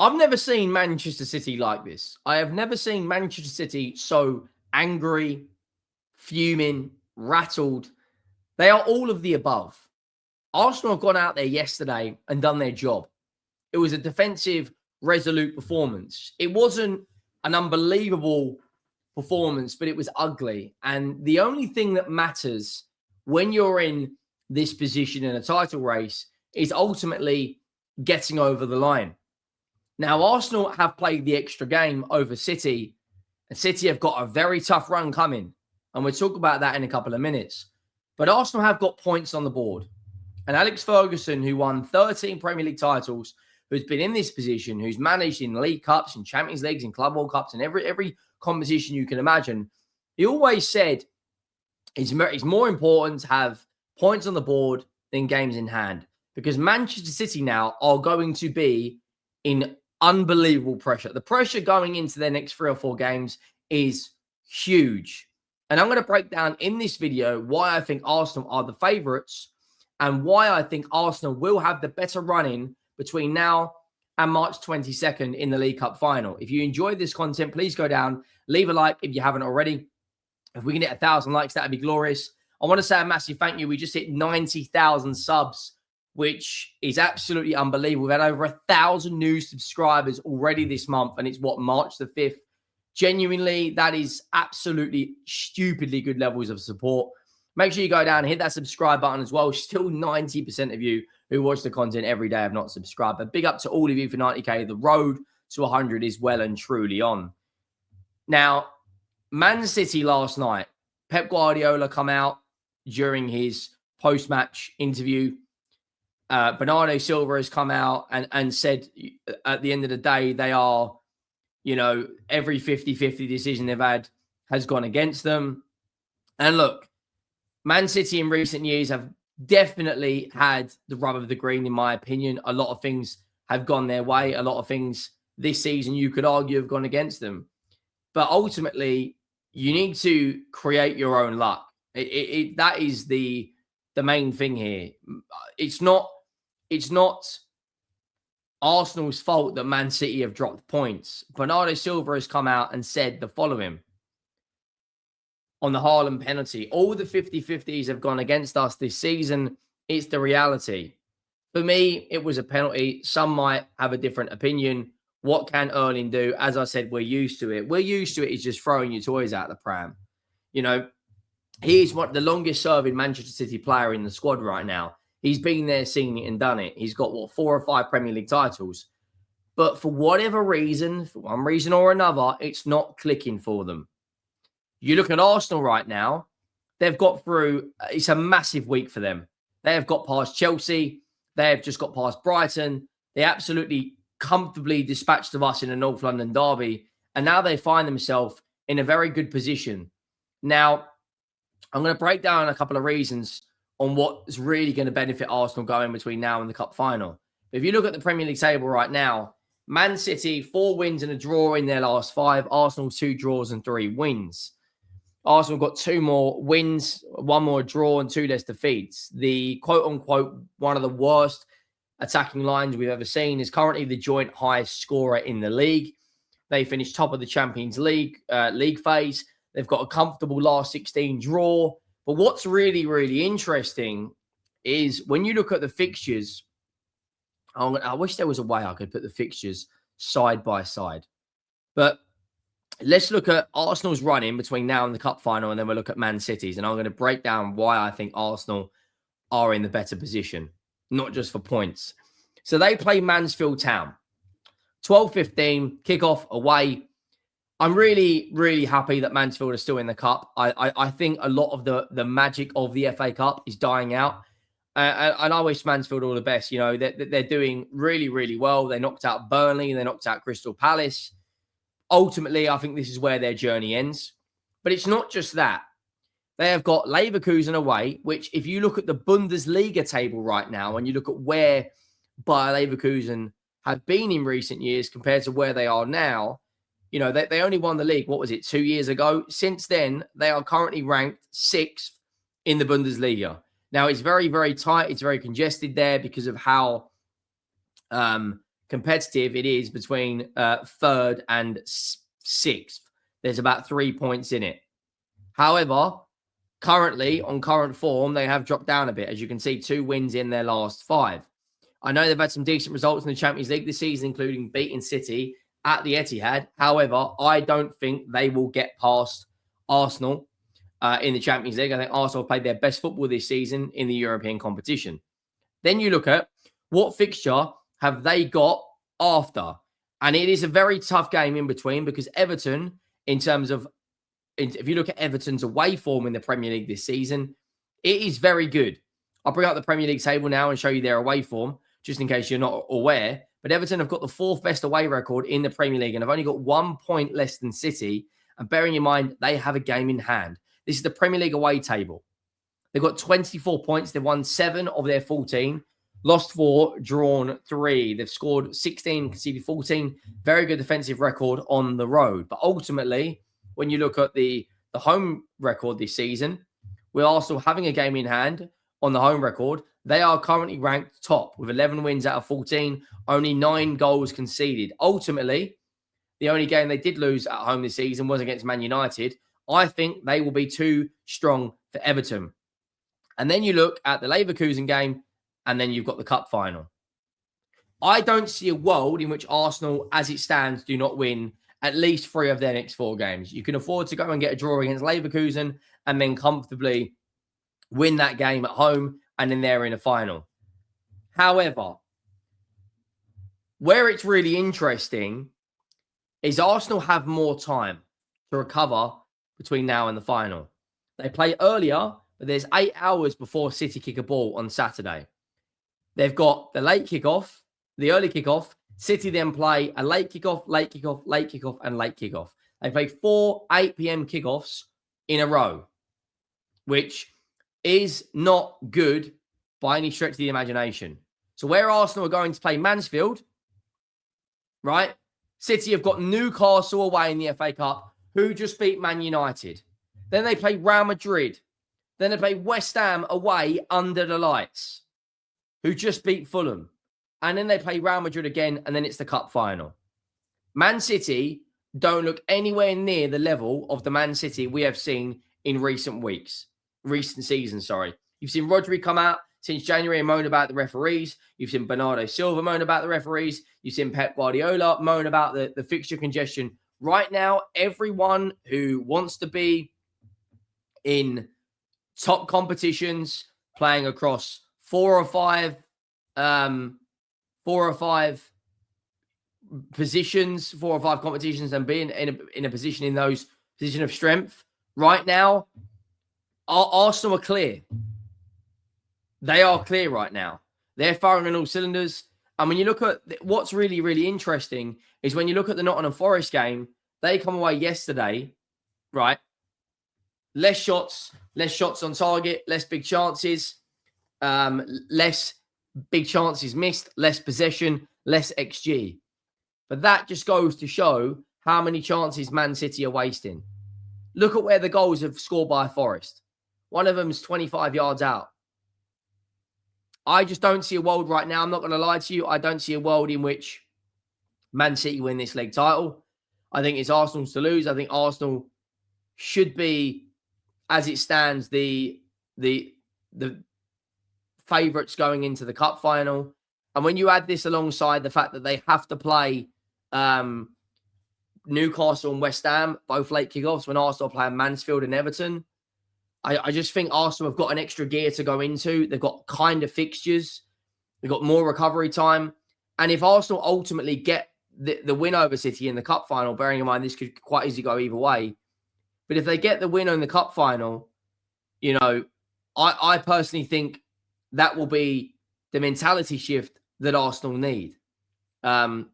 I've never seen Manchester City like this. I have never seen Manchester City so angry, fuming, rattled. They are all of the above. Arsenal have gone out there yesterday and done their job. It was a defensive, resolute performance. It wasn't an unbelievable performance, but it was ugly. And the only thing that matters when you're in this position in a title race is ultimately getting over the line. Now, Arsenal have played the extra game over City, and City have got a very tough run coming. And we'll talk about that in a couple of minutes. But Arsenal have got points on the board. And Alex Ferguson, who won 13 Premier League titles, who's been in this position, who's managed in League Cups and Champions Leagues and Club World Cups and every competition you can imagine, he always said it's more important to have points on the board than games in hand. Because Manchester City now are going to be in unbelievable pressure. The pressure going into their next 3 or 4 games is huge. And I'm going to break down in this video why I think Arsenal are the favourites and why I think Arsenal will have the better run-in between now and March 22nd in the League Cup final. If you enjoyed this content, please go down, leave a like if you haven't already. If we can hit 1,000 likes, that would be glorious. I want to say a massive thank you. We just hit 90,000 subs, which is absolutely unbelievable. We've had over 1,000 new subscribers already this month, and it's March the 5th. Genuinely, that is absolutely stupidly good levels of support. Make sure you go down and hit that subscribe button as well. Still 90% of you who watch the content every day have not subscribed. But big up to all of you for 90K. The road to 100 is well and truly on. Now, Man City last night, Pep Guardiola come out during his post-match interview. Bernardo Silva has come out and said at the end of the day, they are, every 50-50 decision they've had has gone against them. And look, Man City in recent years have definitely had the rub of the green, in my opinion. A lot of things have gone their way. A lot of things this season, you could argue, have gone against them. But ultimately, you need to create your own luck. That is the main thing here. It's not Arsenal's fault that Man City have dropped points. Bernardo Silva has come out and said the following on the Haaland penalty. All the 50-50s have gone against us this season. It's the reality. For me, it was a penalty. Some might have a different opinion. What can Erling do? As I said, we're used to it. We're used to it. He's just throwing your toys out the pram. He's the longest serving Manchester City player in the squad right now. He's been there, seen it and done it. He's got, 4 or 5 Premier League titles. But for whatever reason, for one reason or another, it's not clicking for them. You look at Arsenal right now, they've got through, it's a massive week for them. They have got past Chelsea. They have just got past Brighton. They absolutely comfortably dispatched of us in a North London derby. And now they find themselves in a very good position. Now, I'm going to break down a couple of reasons on what's really going to benefit Arsenal going between now and the Cup final. If you look at the Premier League table right now, Man City, 4 wins and a draw in their last 5. Arsenal, 2 draws and 3 wins. Arsenal got 2 more wins, 1 more draw and 2 less defeats. The quote-unquote one of the worst attacking lines we've ever seen is currently the joint highest scorer in the league. They finished top of the Champions League phase. They've got a comfortable last 16 draw. But what's really, really interesting is when you look at the fixtures, I wish there was a way I could put the fixtures side by side. But let's look at Arsenal's run-in between now and the Cup final, and then we'll look at Man City's. And I'm going to break down why I think Arsenal are in the better position, not just for points. So they play Mansfield Town. 12:15, kickoff away. I'm really, really happy that Mansfield are still in the Cup. I think a lot of the magic of the FA Cup is dying out. And I wish Mansfield all the best. They're doing really, really well. They knocked out Burnley. They knocked out Crystal Palace. Ultimately, I think this is where their journey ends. But it's not just that. They have got Leverkusen away, which if you look at the Bundesliga table right now and you look at where Bayer Leverkusen have been in recent years compared to where they are now, they only won the league, 2 years ago? Since then, they are currently ranked 6th in the Bundesliga. Now, it's very, very tight. It's very congested there because of how competitive it is between third and sixth. There's about 3 points in it. However, currently, on current form, they have dropped down a bit. As you can see, 2 wins in their last 5. I know they've had some decent results in the Champions League this season, including beating City at the Etihad. However, I don't think they will get past Arsenal in the Champions League. I think Arsenal played their best football this season in the European competition. Then you look at what fixture have they got after? And it is a very tough game in between because Everton, in terms of, if you look at Everton's away form in the Premier League this season, it is very good. I'll bring up the Premier League table now and show you their away form, just in case you're not aware. But Everton have got the 4th best away record in the Premier League and have only got 1 point less than City. And bearing in mind, they have a game in hand. This is the Premier League away table. They've got 24 points. They've won 7 of their 14. Lost 4, drawn 3. They've scored 16, conceded 14. Very good defensive record on the road. But ultimately, when you look at the home record this season, with Arsenal having a game in hand on the home record, they are currently ranked top with 11 wins out of 14, only 9 goals conceded. Ultimately, the only game they did lose at home this season was against Man United. I think they will be too strong for Everton. And then you look at the Leverkusen game, and then you've got the cup final. I don't see a world in which Arsenal, as it stands, do not win at least 3 of their next 4 games. You can afford to go and get a draw against Leverkusen and then comfortably win that game at home, and then they're in a final. However, where it's really interesting is Arsenal have more time to recover between now and the final. They play earlier, but there's 8 hours before City kick a ball on Saturday. They've got the late kickoff, the early kickoff. City then play a late kickoff, late kickoff, late kickoff, and late kickoff. They play 4 8 p.m. kickoffs in a row, which is not good by any stretch of the imagination. So where Arsenal are going to play Mansfield, right? City have got Newcastle away in the FA Cup, who just beat Man United. Then they play Real Madrid. Then they play West Ham away under the lights, who just beat Fulham. And then they play Real Madrid again, and then it's the cup final. Man City don't look anywhere near the level of the Man City we have seen in recent seasons. You've seen Rodri come out since January and moan about the referees. You've seen Bernardo Silva moan about the referees. You've seen Pep Guardiola moan about the fixture congestion. Right now, everyone who wants to be in top competitions, playing across 4 or 5 positions, 4 or 5 competitions, and being in a position in those position of strength. Right now, Arsenal are clear. They are clear right now. They're firing on all cylinders. And when you look at what's really, really interesting is when you look at the Nottingham Forest game, they come away yesterday, right? Less shots on target, less big chances, less big chances missed, less possession, less XG. But that just goes to show how many chances Man City are wasting. Look at where the goals have scored by Forest. One of them is 25 yards out. I just don't see a world right now. I'm not going to lie to you. I don't see a world in which Man City win this league title. I think it's Arsenal's to lose. I think Arsenal should be, as it stands, the favourites going into the cup final. And when you add this alongside the fact that they have to play Newcastle and West Ham, both late kickoffs, when Arsenal play Mansfield and Everton, I just think Arsenal have got an extra gear to go into. They've got kinder fixtures. They've got more recovery time. And if Arsenal ultimately get the win over City in the cup final, bearing in mind this could quite easily go either way, but if they get the win in the cup final, you know, I personally think that will be the mentality shift that Arsenal need. But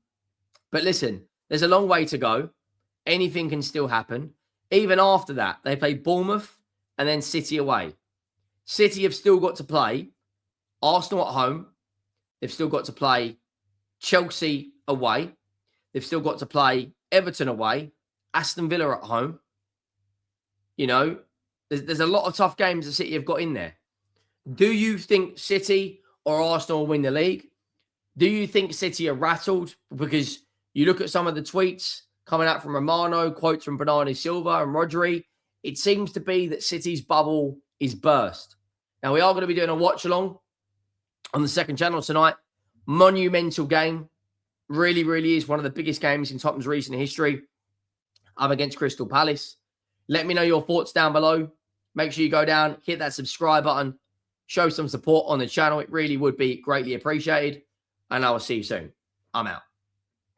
listen, there's a long way to go. Anything can still happen. Even after that, they play Bournemouth and then City away. City have still got to play Arsenal at home. They've still got to play Chelsea away. They've still got to play Everton away, Aston Villa at home. You know, there's a lot of tough games that City have got in there. Do you think City or Arsenal will win the league? Do you think City are rattled? Because you look at some of the tweets coming out from Romano, quotes from Bernardo Silva and Rodri. It seems to be that City's bubble is burst. Now, we are going to be doing a watch-along on the second channel tonight. Monumental game. Really, really is one of the biggest games in Tottenham's recent history. I'm against Crystal Palace. Let me know your thoughts down below. Make sure you go down, hit that subscribe button, show some support on the channel. It really would be greatly appreciated. And I will see you soon. I'm out.